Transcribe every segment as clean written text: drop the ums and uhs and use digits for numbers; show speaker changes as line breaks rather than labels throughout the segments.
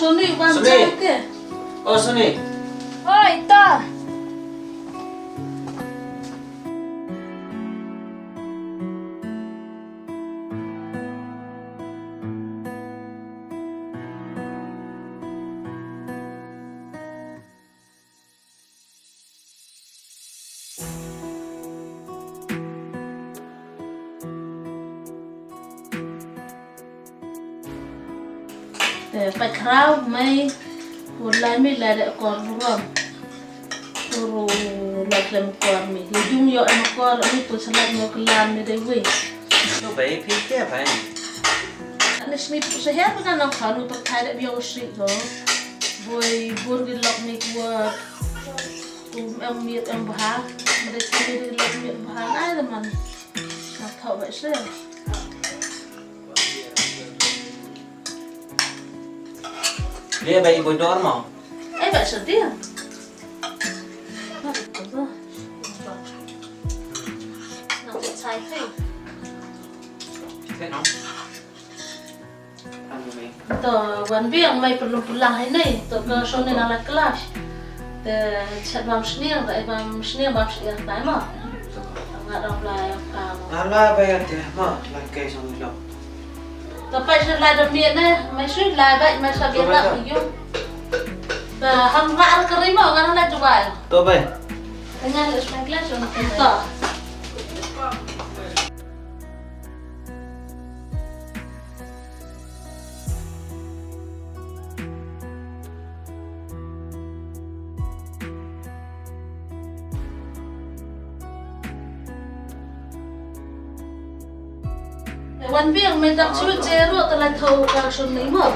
Sony Wanbiangki.
Oh, Sony.
Oi, Dhar. Phải Khraw mấy một lần mình lại để còn Burom rồi lại làm còn mình thì dung nhọ em còn là mình tôi sẽ làm nhiều cái làm như thế vậy.
Nó vậy thì cái vậy.
Anh ấy sẽ hết cái nào khảo nụ tập thái để biểu sĩ rồi vui buồn cái lọc này của em miệt em bả mà để cái lọc miệt bả ai là mình mặc thọ vậy chứ.
Dia bayi bodor mau.
Vậy sợ tiếc. Nó sẽ sai thế.
Thế nó. Ăn đi.
Tờ Wanbiang mày perlu pulang hari ni. Tờ ke Sony nak kelas. Tờ chat bang senior, bang senior bang senior time mah. Nggak reply kamu.
Ala bayar dia mau lagi sama lo.
Tapi saya lada mian ni, masih lada, masih biar tak hiu. Ham nggak kering mau kan nak coba.
Tuh bay.
Tanya lu semua kelas orang kita. Wanbiang mình đặt suy chế rồi, tao lại thâu vào xuân này mà.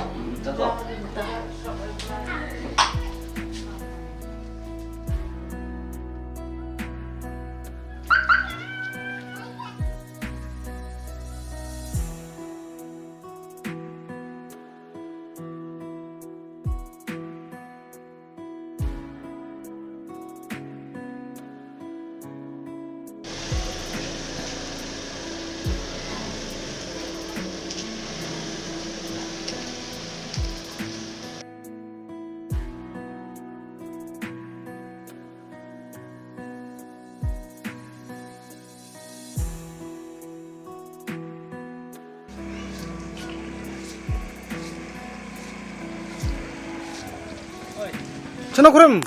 Chano kurim?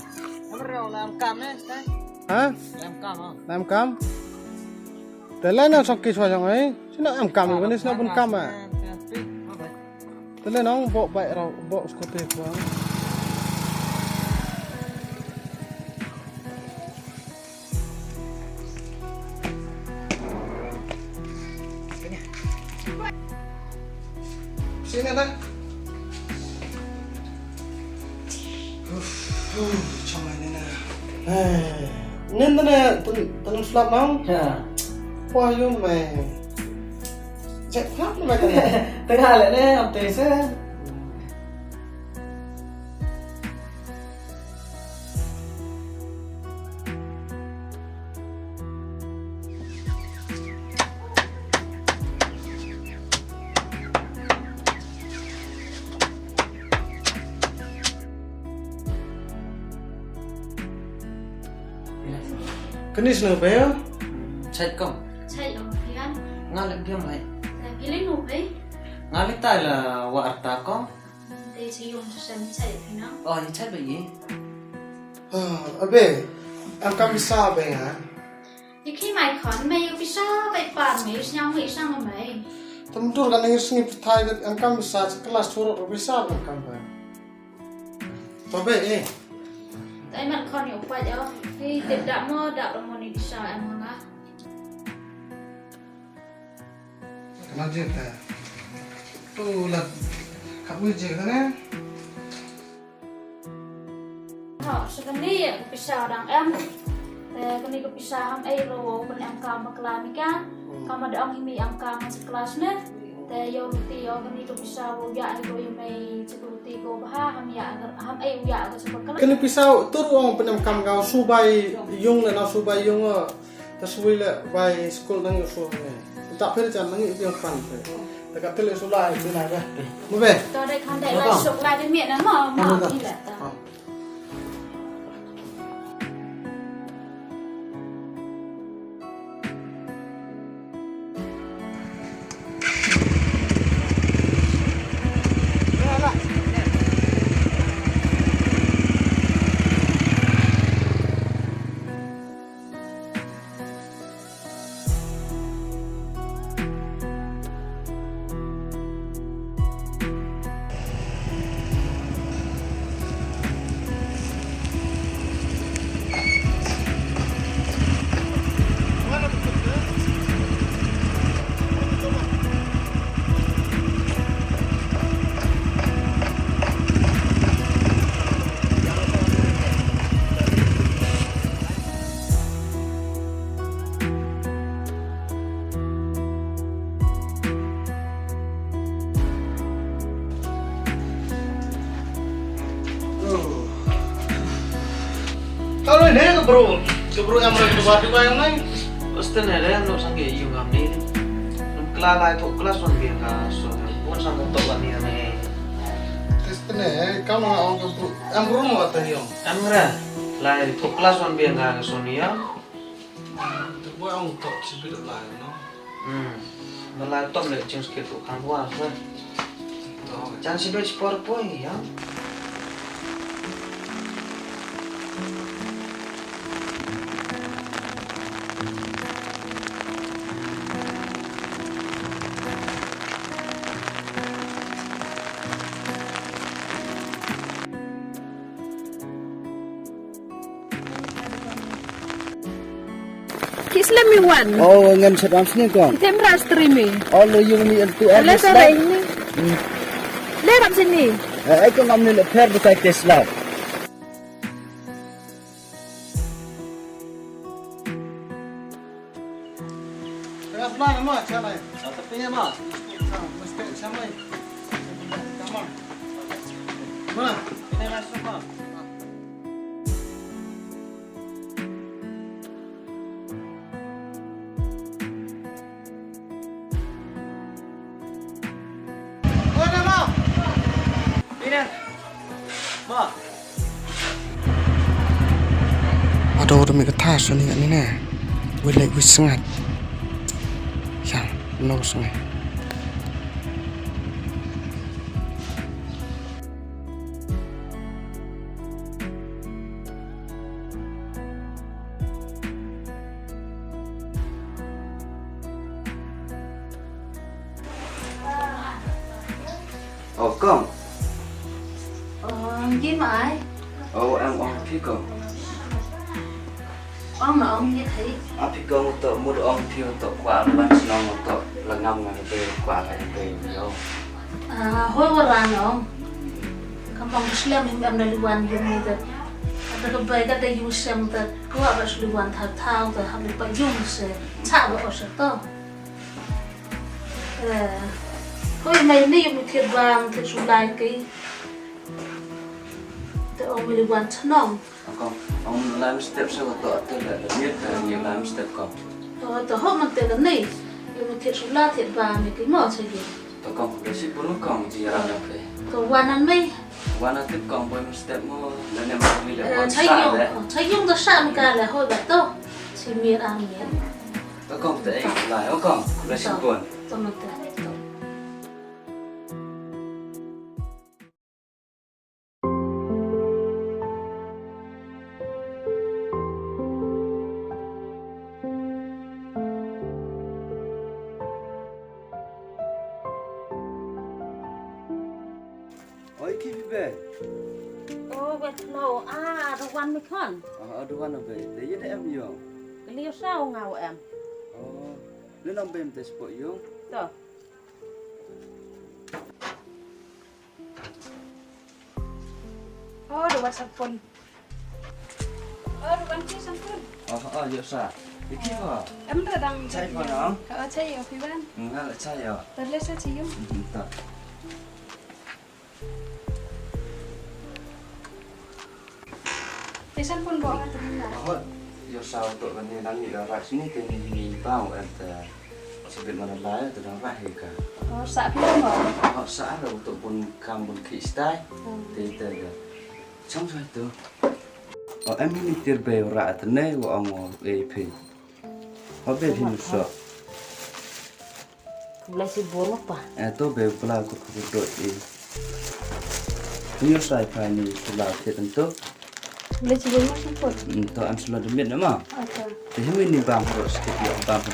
Làm cam đấy, đấy.
Hả?
Làm cam không?
Làm cam? Để lấy nó xong kỳ xoay xong ấy. Chứ nó làm cam rồi, vẫn nó bún cam à. Để lấy nó bộ bậy rồi, bộ có thể quá. Sini ada. Trong này nên là nên thế này tận flop nóng qua vô mày chạy flop như vậy này
Thứ hai lại đây học tề sẽ.
cái này là bé
Chạy công.
Chạy ở phía anh.
Ngal lên kia mày.
Là cái lấy nụ ấy.
Ngal lên tay là quả ta có.
Để sử dụng cho xem chạy thì nó.
Như chạy bởi gì?
bé em cam sa bé hả?
Thì khi mày khẩn mày yêu pizza mày bàn mày nhau mày sang rồi mày.
Tầm tu là những sinh thái em cam sa class tour rồi sa em cam bé. Tôi bé
Tại mặt con nhiều quá chứ. Thì tiệm đã mua đạo một đi sao em không á.
nó gì thế? Tu là khắp người gì thế này?
Họ sẽ cái này pizza đằng em. Cái này cái pizza ham ấy rồi bên em cầm bạc lá mi cá. Cầm mà để ông mi em cầm mà class nè.แต่โยรุตีโยกันนี่ก็พิซซ่าโวยานี่ก็ยังไม่จะรุตีก็บ้าham ya hamโวยาก็จะบอกกัน
cái này pisau tu ruang penyam cam kau subai yung là nó subai yung à ta subai là by school nang yung so này tak phải chân nang yung fan phải Dekat telik sulai itu nak dah. Mube.
Tao đây khăn đây là sụp lại cái miệng nó mở đi lại tao.
Kalau ini keburu yang mereka buat juga yang lain.
Pasti nih deh, lo sang kayak yung kami nih. Kelala itu kelas Wanbiangki-Sayoo, pun sang ketok kan nih.
Terus nih, kamu orang yang Burom mau tanya?
Kan merah, lah itu kelas Wanbiangki-Sayoo nih ya.
Itu buat orang tak sebut lain, no?
Malah top deh cing segitu kan puas kan. Jangan sebut sport boy ya.
Islam Iwan.
Oh, ngam sedang sini kong.
Kita meras terima.
Oh, lo yung ni itu
Ada sore ini. Lerap sini.
Aku ngam ni leper bukan Tesla.
Tengah pelan nama siapa?
Tapi ya mas,
Mesti siapa? Kamar. Mana?
ini masuk mas.
Mana mau?
Ini, mas.
Ada orang mikir tas ni kat ni nah. Boleh sangat. Yang no sangat.
Oh, kong.
Gì mà ai?
Oh, em ông phi kong.
Ông mà ông như thế.
Phi kong untuk mud ông phi untuk kuat ban senang untuk lengam dengan lebih kuat lebih yo.
Hoi orang ông. Kampung Islam yang ada luan yang itu. Ada kebaik ada Yusem tu. Kau harus luan tahu tu. Hamil payung se. Cak apa tu? Hoi mai ni yang mungkin bang tersulai ke. Tu ông luan senang.
Ông làm step sau đó tôi là biết nhiều làm step kong.
Tu hoi mungkin tu ni. Yang mungkin tersulai tu bang ni kemau saja.
Tôi kong, besi pun kong di orang yang pe.
Tu wanan mai.
Wana tip kong boy step mo dan yang mau lihat.
Thấy dùng ta sạm cả là hồi bắt đầu chỉ miệt ăn miệt.
Tôi kong tại lại ông kong, besi pun.
Tôi nói thế.
Oi kipi be.
Ô, vậy lâu đồ ăn mới con.
Aduh wana be. Dia ni em yo.
Cái liêu sao ngào em.
Oh, lu nam bem tes po yo.
Tuh.
Đồ ăn sampun. Đồ ăn chi sampun.
Yo sa. Iki apa?
Em đã đang
Cai ko nong.
Kalau cai ở phía bên.
Enggak lah cai yo.
Tadi saya cium.
Tak.
Thì sampun bawa teman.
Yo sa untuk kan ni nang ni ras ni kan ni bau ente. sebelum mana lain tentang rahim kan.
Oh, sak film hả?
Họ xã là tụ bồn cam bồn khí style thì từ trong rồi tu em ini terbaik orang tu ni orang EP họ beli musuh
Boleh si Burom apa?
tu beli pula aku duduk ni saya pani pula tentu
Boleh si Burom apa?
tu em selalu demit nama
Okay.
thì ini bang terus kita bang tu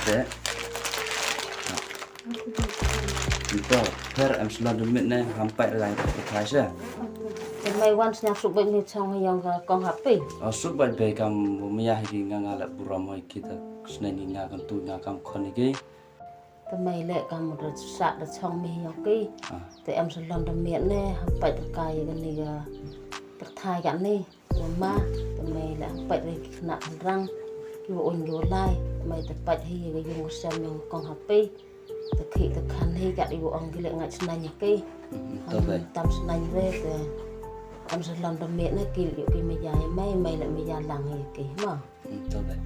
itu per em selalu demit ni sampai lain terkait saja.
Mai wan senyap suk baik ni chong yang kong happy.
Suk baik baik kam Mulieh di ngalap Burom kita senang ngakan tu ngakam konigi.
Mai lek kam dah sak dah chong mi yang ki. Te em selon dah miet ni sampai terkai kan ni terthai kan ni. Mama mai lek sampai ri nak rang yo on yo lai mai terpat hi ga yung sam yang kong happy. Terki terkan hi kat ibu ong ki lek ngat senang ki. Tam senang re te em selon dah miet ni ki yo ki mai jai mai lek mai jai lang hi ki ma.
Betul baik.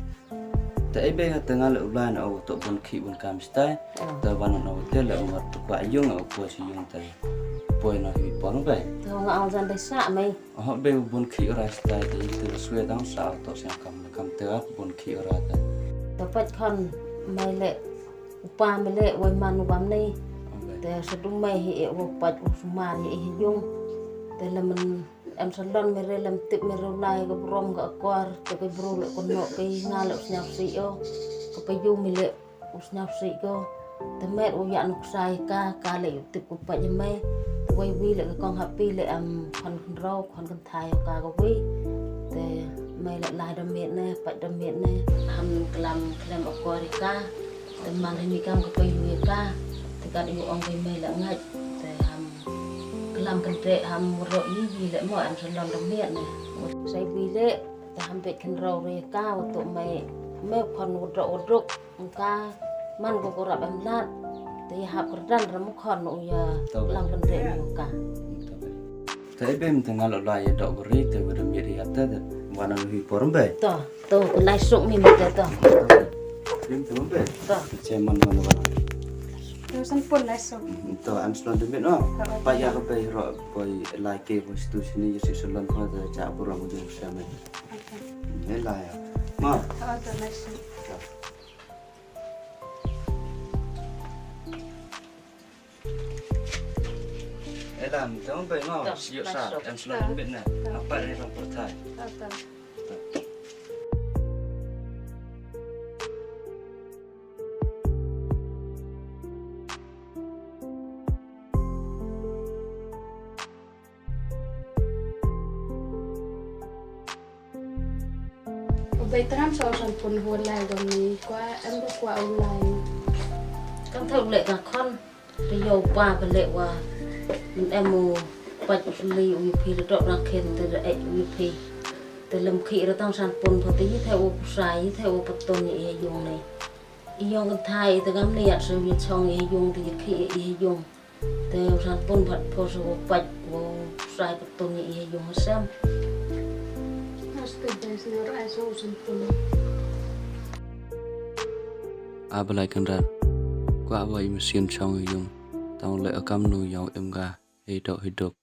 Tapi baik tengah lepas nak untuk pun kip pun kami stay. Tapi nak hotel le umur kuat yung atau kuat si yung tadi. Poin nak hidup pun baik.
Tahu ngak awak dah sak mai.
Baik pun kip orang stay di tersuai tang sah atau siang kam terap pun kip orang tadi.
Dapat kan mai lek upah mai lek wai man wam ni. Te sedung mai hi upat usmar hi yung. Te lemen em salon mere lem tip mere lai ke Burom ke akor ke bro lek kono ke ngalok senyap si yo ke payu milek usnyap si ko temet u yak nuk sai ka lek tip ku pa jemai wai wi lek kong happy lek am khon Khraw khon kan thai ka ko wi te mai lek lai da met ne pa da met ne ham klam akor ka te man ni kam ke payu ka te ka yu ong ke mai lek ngat làm cần trệ ham rội như gì lại mọi anh sẽ làm đồng miệng này một say vi lệ ta ham bị cần rau rồi cao tụi mày mẹ còn một rậu rụng ca man của cô rập em lát thì học cái răn rồi một con nội làm cần trệ một cả.
Tapi bem tengah lelah ya dok beri tu berumur di atas tu mana lebih Burom baik.
To cái này sụng mình một cái to.
Bem tu baik.
To.
Ceman mana.
Terus pun lah so.
Itu an selon demit no. Payah ke bay ro boy like ke situ sini si selon ko da cak Burom ujung sama. Ni lah ya. Ma.
Ada lah so.
Elam, tengok bay no. Siap sah. Em selon demit na. Apa ni orang pertai.
Ada. Bây tram sau sản phẩm hồn lại rồi mình qua em có qua online.
Các thợ lệ cả con thì dầu qua và lệ qua mình em mua bạch ly UP được đọc ra khen từ UP từ lâm khí ra tăng sản phẩm và tí theo sai theo bắt tôn nhị dùng này dùng cái thai từ gắm liệt rồi việc xong nhị dùng thì khí nhị dùng theo sản phẩm vật phô số bạch và sai bắt tôn nhị dùng hết xem.
Abalai kendaraan, ku awai mesin chong yung, tang le akam nu yang emga hidup.